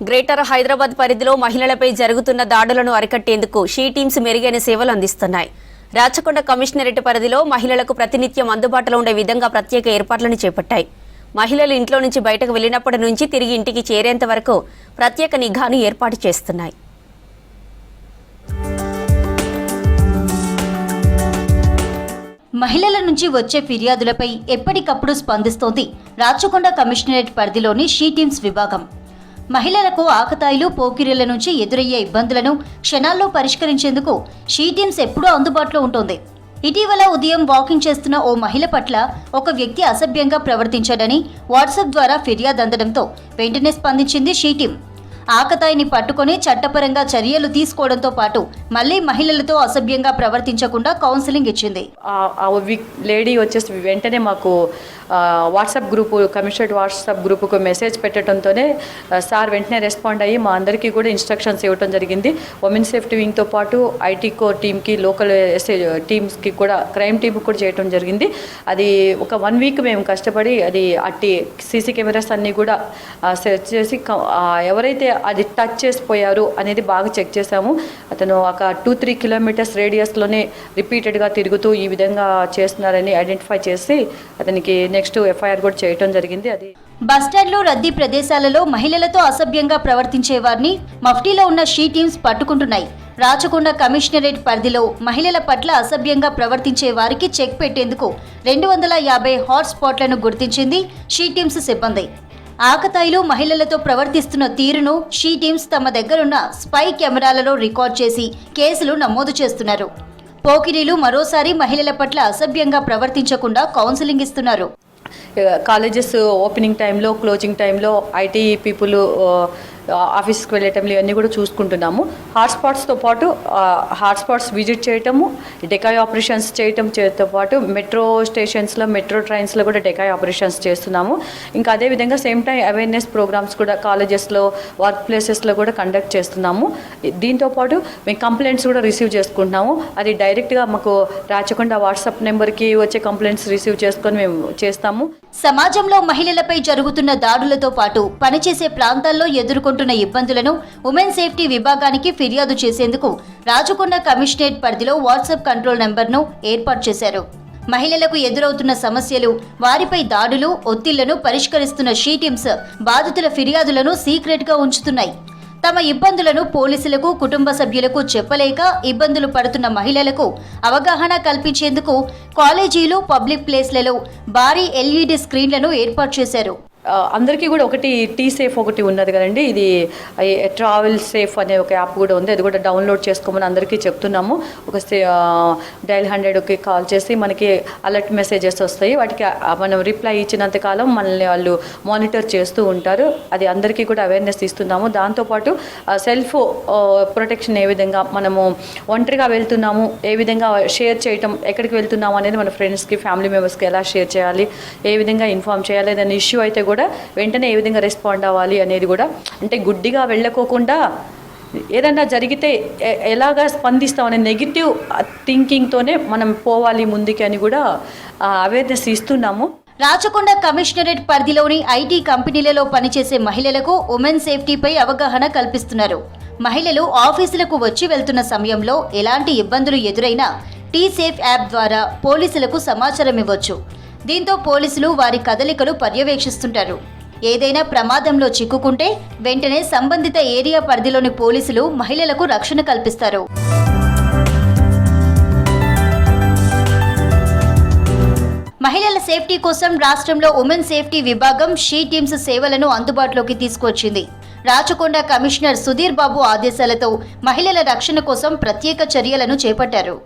Greater Hyderabad పరిధిలో మహిళలపై జరుగుతున్న దాడులను అరికట్టేందుకు షీ టీమ్స్ మెరుగైన సేవలు అందిస్తున్నాయి. రాచకొండ కమిషనరేట్ పరిధిలో మహిళలకు ప్రతినిత్యం అందుబాటులో ఉండే విధంగా ప్రత్యేక ఏర్పాట్లను చేపట్టాయి. మహిళలు ఇంట్లో నుంచి బయటకు వెళ్లినప్పటి నుంచి తిరిగి ఇంటికి చేరేంత వరకు ప్రత్యేక నిఘాను ఏర్పాటు చేస్తున్నాయి. మహిళల నుంచి వచ్చే ఫిర్యాదులపై ఎప్పటికప్పుడు స్పందిస్తోంది రాచకొండ కమిషనరేట్ పరిధిలోని షీ టీమ్స్ విభాగం. మహిళలకు ఆకతాయిలు, పోకిరీల నుంచి ఎదురయ్యే ఇబ్బందులను క్షణాల్లో పరిష్కరించేందుకు షీ టీమ్స్ ఎప్పుడూ అందుబాటులో ఉంటుంది. ఇటీవల ఉదయం వాకింగ్ చేస్తున్న ఓ మహిళ పట్ల ఒక వ్యక్తి అసభ్యంగా ప్రవర్తించాడని వాట్సాప్ ద్వారా ఫిర్యాదు అందడంతో వెంటనే స్పందించింది షీ టీమ్. ఆకతాయిని పట్టుకొని చట్టపరంగా చర్యలు తీసుకోవడంతో పాటు మళ్లీ మహిళలతో అసభ్యంగా ప్రవర్తించకుండా కౌన్సిలింగ్ ఇచ్చింది. లేడీ వచ్చేసి వెంటనే మాకు వాట్సాప్ గ్రూపు, కమిషనరేట్ వాట్సాప్ గ్రూపుకు మెసేజ్ పెట్టడంతోనే సార్ వెంటనే రెస్పాండ్ అయ్యి మా అందరికీ కూడా ఇన్స్ట్రక్షన్స్ ఇవ్వడం జరిగింది. ఉమెన్ సేఫ్టీ వింగ్తో పాటు ఐటీ కోర్ టీమ్కి, లోకల్ ఎస్ఐ టీమ్స్కి కూడా, క్రైమ్ టీమ్కి కూడా చేయడం జరిగింది. అది ఒక 1 వీక్ మేము కష్టపడి అది అట్టి సీసీ కెమెరాస్ అన్నీ కూడా సెర్చ్ చేసి ఎవరైతే అది టచ్ చేసిపోయారు అనేది బాగా చెక్ చేశాము. అతను ఒక 2-3 కిలోమీటర్స్ రేడియస్లోనే రిపీటెడ్గా తిరుగుతూ ఈ విధంగా చేస్తున్నారని ఐడెంటిఫై చేసి అతనికి నెక్స్ట్ ఎఫ్ఐఆర్ కూడా చేయడం జరిగింది. అది బస్టాండ్లు, రద్దీ ప్రదేశాలలో మహిళలతో అసభ్యంగా ప్రవర్తించే వారిని మఫ్టీలో ఉన్న షీ టీమ్స్ పట్టుకుంటున్నాయి. రాచకొండ కమిషనరేట్ పరిధిలో మహిళల పట్ల అసభ్యంగా ప్రవర్తించే వారికి చెక్ పెట్టేందుకు 250 హాట్ స్పాట్లను గుర్తించింది షీ టీమ్స్ సిబ్బంది. ఆకతాయిలు మహిళలతో ప్రవర్తిస్తున్న తీరును షీ టీమ్స్ తమ దగ్గరున్న స్పై కెమెరాలలో రికార్డ్ చేసి కేసులు నమోదు చేస్తున్నారు. పోకిరీలు మరోసారి మహిళల పట్ల అసభ్యంగా ప్రవర్తించకుండా కౌన్సిలింగ్ ఇస్తున్నారు. కాలేజెస్ ఓపెనింగ్ టైంలో, క్లోజింగ్ టైంలో ఐటీ పీపుల్ ఆఫీస్కి వెళ్ళే టైంలో ఇవన్నీ కూడా చూసుకుంటున్నాము. హాట్స్పాట్స్తో పాటు హాట్స్పాట్స్ విజిట్ చేయటము, డెకాయ్ ఆపరేషన్స్ చేయటంతో పాటు మెట్రో స్టేషన్స్లో, మెట్రో ట్రైన్స్లో కూడా డెకాయ్ ఆపరేషన్స్ చేస్తున్నాము. ఇంకా అదేవిధంగా సేమ్ టైం అవేర్నెస్ ప్రోగ్రామ్స్ కూడా కాలేజెస్లో, వర్క్ ప్లేసెస్లో కూడా కండక్ట్ చేస్తున్నాము. దీంతోపాటు మేము కంప్లైంట్స్ కూడా రిసీవ్ చేసుకుంటున్నాము. అది డైరెక్ట్గా మాకు రాచకొండ వాట్సాప్ నెంబర్కి వచ్చే కంప్లైంట్స్ రిసీవ్ చేసుకొని మేము చేస్తాము. సమాజంలో మహిళలపై జరుగుతున్న దాడులతో పాటు పనిచేసే ప్రాంతాల్లో ఎదుర్కొంటున్న ఇబ్బందులను ఉమెన్ సేఫ్టీ విభాగానికి ఫిర్యాదు చేసేందుకు రాచకొండ కమిషనరేట్ పరిధిలో వాట్సాప్ కంట్రోల్ నెంబర్ను ఏర్పాటు చేశారు. మహిళలకు ఎదురవుతున్న సమస్యలు, వారిపై దాడులు, ఒత్తిళ్లను పరిష్కరిస్తున్న షీ టీమ్స్ బాధితుల ఫిర్యాదులను సీక్రెట్గా ఉంచుతున్నాయి. తమ ఇబ్బందులను పోలీసులకు, కుటుంబ సభ్యులకు చెప్పలేక ఇబ్బందులు పడుతున్న మహిళలకు అవగాహన కల్పించేందుకు కాలేజీలు, పబ్లిక్ ప్లేస్లలో భారీ LED స్క్రీన్లను ఏర్పాటు చేశారు. అందరికీ కూడా ఒకటి టీ సేఫ్ ఒకటి ఉన్నది కదండి, ఇది ట్రావెల్ సేఫ్ అనే ఒక యాప్ కూడా ఉంది. అది కూడా డౌన్లోడ్ చేసుకోమని అందరికీ చెప్తున్నాము. ఒక డైల్ 100కి కాల్ చేసి మనకి అలర్ట్ మెసేజెస్ వస్తాయి. వాటికి మనం రిప్లై ఇచ్చినంత కాలం మనల్ని వాళ్ళు మానిటర్ చేస్తూ ఉంటారు. అది అందరికీ కూడా అవేర్నెస్ ఇస్తున్నాము. దాంతోపాటు సెల్ఫ్ ప్రొటెక్షన్, ఏ విధంగా మనము ఒంటరిగా వెళ్తున్నాము, ఏ విధంగా షేర్ చేయటం, ఎక్కడికి వెళ్తున్నాము అనేది మన ఫ్రెండ్స్కి, ఫ్యామిలీ మెంబర్స్కి ఎలా షేర్ చేయాలి, ఏ విధంగా ఇన్ఫార్మ్ చేయాలి, ఏదైనా ఇష్యూ అయితే కూడా వెంటనే ఏ విధంగా రెస్పాండ్ అవ్వాలి అనేది కూడా, అంటే గుడ్డిగా వెళ్ళకోకుండా ఏదన్నా జరిగితే ఎలాగా స్పందిస్తామనే నెగిటివ్ థింకింగ్తోనే మనం పోవాలి ముందుకి అని కూడా అవేర్నెస్ ఇస్తున్నాము. రాచకొండ కమిషనరేట్ పరిధిలోని ఐటీ కంపెనీలలో పనిచేసే మహిళలకు ఉమెన్ సేఫ్టీపై అవగాహన కల్పిస్తున్నారు. మహిళలు ఆఫీసులకు వచ్చి వెళ్తున్న సమయంలో ఎలాంటి ఇబ్బందులు ఎదురైనా టీ సేఫ్ యాప్ ద్వారా పోలీసులకు సమాచారం ఇవ్వచ్చు. దీంతో పోలీసులు వారి కదలికలు పర్యవేక్షిస్తుంటారు. ఏదైనా ప్రమాదంలో చిక్కుకుంటే వెంటనే సంబంధిత ఏరియా పరిధిలోని పోలీసులు మహిళలకు రక్షణ కల్పిస్తారు. మహిళల సేఫ్టీ కోసం రాష్ట్రంలో ఉమెన్ సేఫ్టీ విభాగం షీ టీమ్స్ సేవలను అందుబాటులోకి తీసుకొచ్చింది. రాచకొండ కమిషనర్ సుధీర్ బాబు ఆదేశాలతో మహిళల రక్షణ కోసం ప్రత్యేక చర్యలను చేపట్టారు.